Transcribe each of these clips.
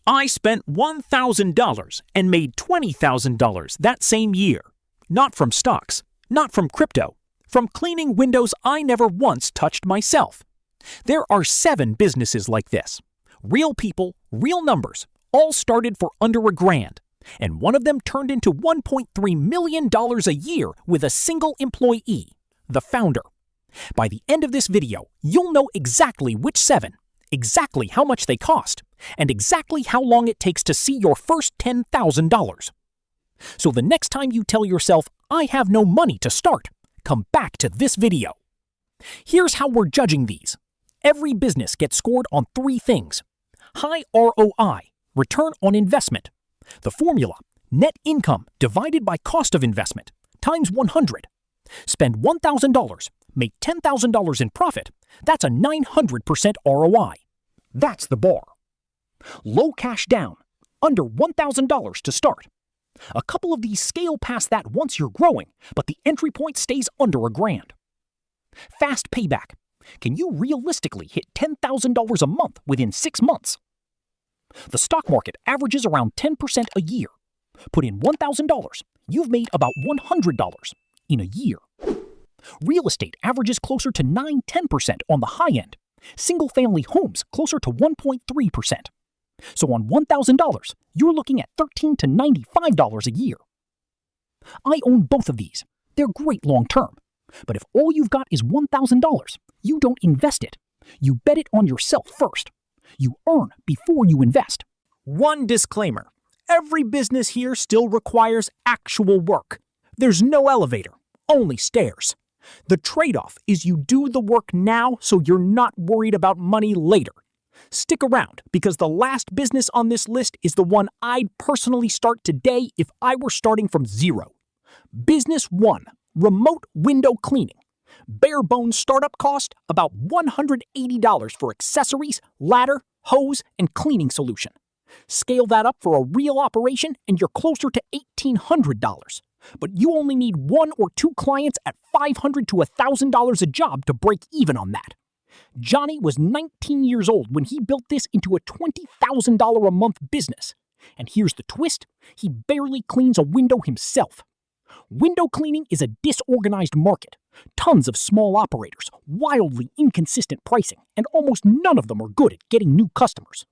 I spent $1,000 and made $20,000 that same year. Not from stocks, not from crypto, from cleaning windows I never once touched myself. There are 7 businesses like this. Real people, real numbers, all started for under $1,000. And one of them turned into $1.3 million a year with a single employee, the founder. By the end of this video, you'll know exactly which 7, exactly how much they cost, and exactly how long it takes to see your first $10,000. So the next time you tell yourself, I have no money to start, come back to this video. Here's how we're judging these. Every business gets scored on 3 things. High ROI, return on investment. The formula, net income divided by cost of investment, times 100. Spend $1,000, make $10,000 in profit. That's a 900% ROI. That's the bar. Low cash down, under $1,000 to start. A couple of these scale past that once you're growing, but the entry point stays under $1,000. Fast payback. Can you realistically hit $10,000 a month within 6 months? The stock market averages around 10% a year. Put in $1,000, you've made about $100 in a year. Real estate averages closer to 9-10% on the high end. Single-family homes closer to 1.3%. So on $1,000, you're looking at $13 to $95 a year. I own both of these. They're great long-term. But if all you've got is $1,000, you don't invest it. You bet it on yourself first. You earn before you invest. One disclaimer. Every business here still requires actual work. There's no elevator, only stairs. The trade-off is you do the work now so you're not worried about money later. Stick around, because the last business on this list is the one I'd personally start today if I were starting from zero. Business 1, remote window cleaning. Bare bones startup cost, about $180 for accessories, ladder, hose, and cleaning solution. Scale that up for a real operation and you're closer to $1,800. But you only need 1 or 2 clients at $500 to $1,000 a job to break even on that. Johnny was 19 years old when he built this into a $20,000 a month business. And here's the twist, he barely cleans a window himself. Window cleaning is a disorganized market. Tons of small operators, wildly inconsistent pricing, and almost none of them are good at getting new customers.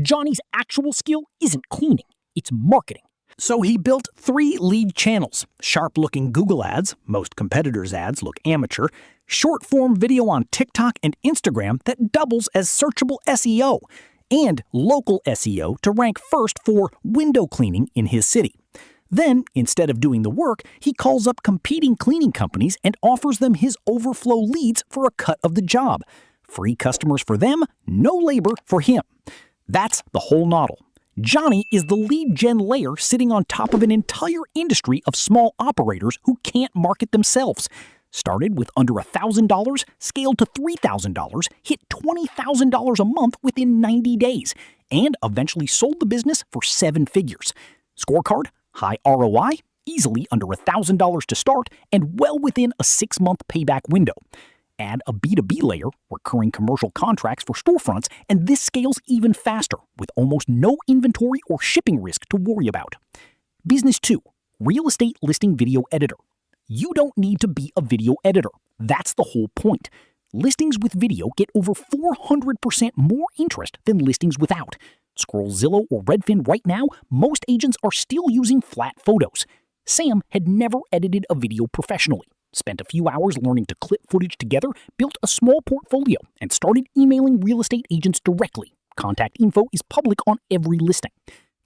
Johnny's actual skill isn't cleaning, it's marketing. So he built 3 lead channels: sharp-looking Google ads, most competitors' ads look amateur, short-form video on TikTok and Instagram that doubles as searchable SEO, and local SEO to rank first for window cleaning in his city. Then, instead of doing the work, he calls up competing cleaning companies and offers them his overflow leads for a cut of the job. Free customers for them, no labor for him. That's the whole noddle. Johnny is the lead gen layer sitting on top of an entire industry of small operators who can't market themselves. Started with under $1,000, scaled to $3,000, hit $20,000 a month within 90 days, and eventually sold the business for 7 figures. Scorecard? High ROI, easily under $1,000 to start, and well within a 6-month payback window. Add a B2B layer, recurring commercial contracts for storefronts, and this scales even faster, with almost no inventory or shipping risk to worry about. Business 2, real estate listing video editor. You don't need to be a video editor. That's the whole point. Listings with video get over 400% more interest than listings without. Scroll Zillow or Redfin right now, most agents are still using flat photos. Sam had never edited a video professionally, spent a few hours learning to clip footage together, built a small portfolio, and started emailing real estate agents directly. Contact info is public on every listing.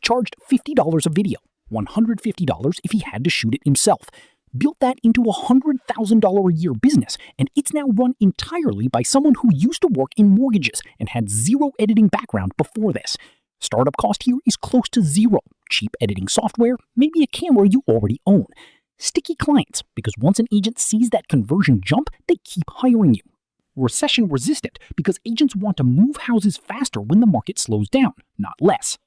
Charged $50 a video, $150 if he had to shoot it himself. Built that into a $100,000 a year business, and it's now run entirely by someone who used to work in mortgages and had zero editing background before this. Startup cost here is close to zero. Cheap editing software, maybe a camera you already own. Sticky clients, because once an agent sees that conversion jump, they keep hiring you. Recession resistant, because agents want to move houses faster when the market slows down, not less.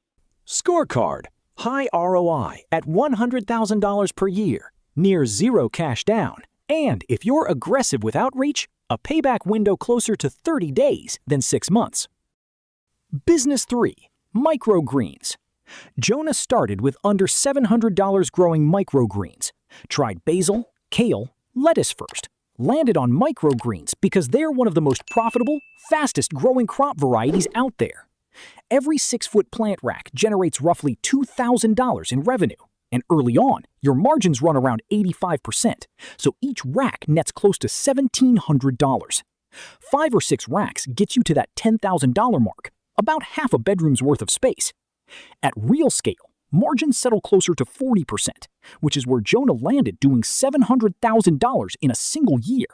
Scorecard. High ROI at $100,000 per year. Near zero cash down. And if you're aggressive with outreach, a payback window closer to 30 days than 6 months. Business 3. Microgreens. Jonah started with under $700 growing microgreens. Tried basil, kale, lettuce first. Landed on microgreens because they're one of the most profitable, fastest growing crop varieties out there. Every 6-foot plant rack generates roughly $2,000 in revenue. And early on, your margins run around 85%, so each rack nets close to $1,700. 5 or 6 racks gets you to that $10,000 mark, about half a bedroom's worth of space. At real scale, margins settle closer to 40%, which is where Jonah landed doing $700,000 in a single year.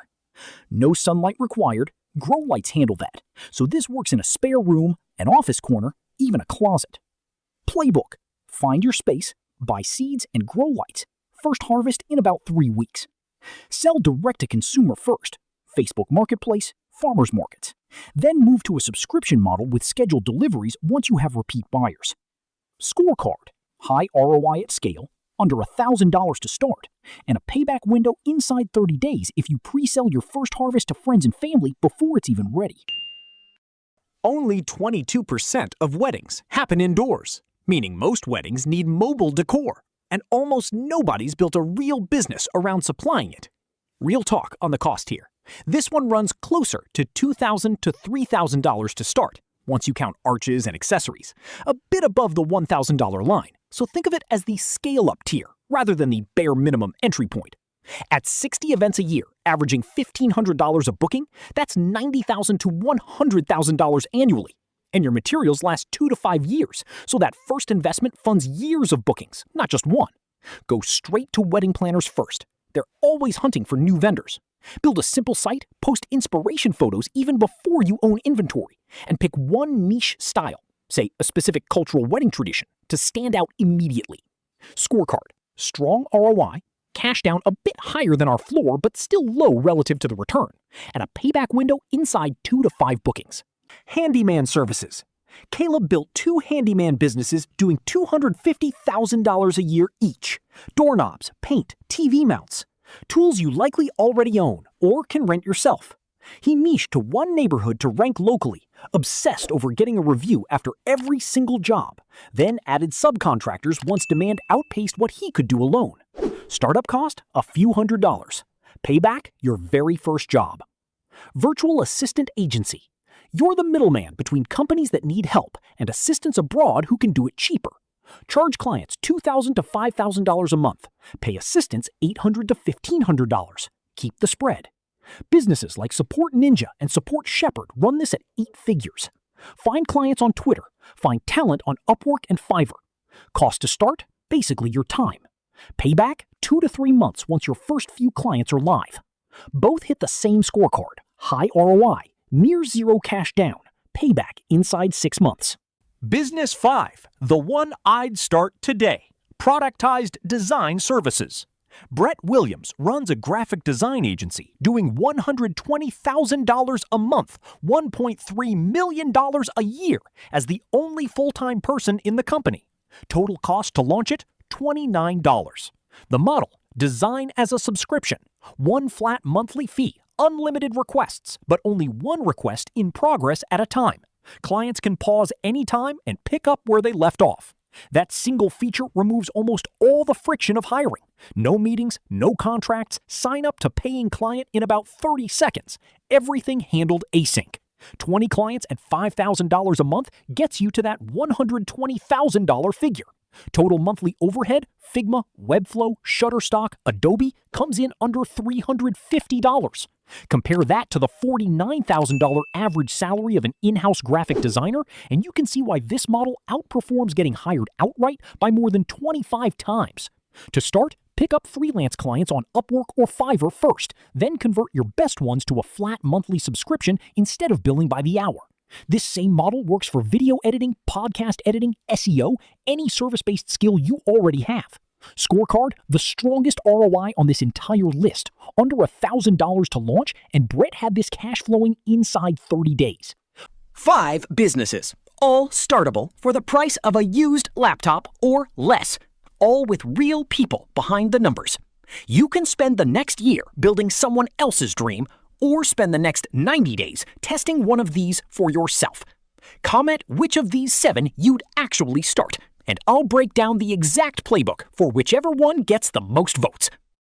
No sunlight required, grow lights handle that, so this works in a spare room, an office corner, even a closet. Playbook. Find your space, buy seeds and grow lights. First harvest in about 3 weeks. Sell direct to consumer first. Facebook Marketplace, farmers markets. Then move to a subscription model with scheduled deliveries once you have repeat buyers. Scorecard. High ROI at scale, under $1,000 to start, and a payback window inside 30 days if you pre-sell your first harvest to friends and family before it's even ready. Only 22% of weddings happen indoors, meaning most weddings need mobile decor, and almost nobody's built a real business around supplying it. Real talk on the cost here. This one runs closer to $2,000 to $3,000 to start, once you count arches and accessories, a bit above the $1,000 line. So think of it as the scale-up tier, rather than the bare minimum entry point. At 60 events a year, averaging $1,500 a booking, that's $90,000 to $100,000 annually. And your materials last 2 to 5 years, so that first investment funds years of bookings, not just one. Go straight to wedding planners first. They're always hunting for new vendors. Build a simple site, post inspiration photos even before you own inventory, and pick one niche style, say a specific cultural wedding tradition, to stand out immediately. Scorecard. Strong ROI, cash down a bit higher than our floor but still low relative to the return, and a payback window inside 2 to 5 bookings. Handyman services. Caleb built 2 handyman businesses doing $250,000 a year each. Doorknobs, paint, TV mounts. Tools you likely already own or can rent yourself. He niched to one neighborhood to rank locally, obsessed over getting a review after every single job, then added subcontractors once demand outpaced what he could do alone. Startup cost, a few $100s. Payback, your very first job. Virtual assistant agency. You're the middleman between companies that need help and assistants abroad who can do it cheaper. Charge clients $2,000 to $5,000 a month. Pay assistants $800 to $1,500. Keep the spread. Businesses like Support Ninja and Support Shepherd run this at 8 figures. Find clients on Twitter. Find talent on Upwork and Fiverr. Cost to start? Basically your time. Payback? 2 to 3 months once your first few clients are live. Both hit the same scorecard. High ROI. Near zero cash down. Payback inside 6 months. Business 5, the one I'd start today. Productized design services. Brett Williams runs a graphic design agency doing $120,000 a month, $1.3 million a year as the only full-time person in the company. Total cost to launch it, $29. The model, design as a subscription. One flat monthly fee, unlimited requests, but only one request in progress at a time. Clients can pause anytime and pick up where they left off. That single feature removes almost all the friction of hiring. No meetings, no contracts, sign up to paying client in about 30 seconds. Everything handled async. 20 clients at $5,000 a month gets you to that $120,000 figure. Total monthly overhead, Figma, Webflow, Shutterstock, Adobe comes in under $350. Compare that to the $49,000 average salary of an in-house graphic designer, and you can see why this model outperforms getting hired outright by more than 25 times. To start, pick up freelance clients on Upwork or Fiverr first, then convert your best ones to a flat monthly subscription instead of billing by the hour. This same model works for video editing, podcast editing, SEO, any service-based skill you already have. Scorecard, the strongest ROI on this entire list, under $1,000 to launch, and Brett had this cash flowing inside 30 days. 5 businesses, all startable for the price of a used laptop or less, all with real people behind the numbers. You can spend the next year building someone else's dream, or spend the next 90 days testing one of these for yourself. Comment which of these 7 you'd actually start, and I'll break down the exact playbook for whichever one gets the most votes.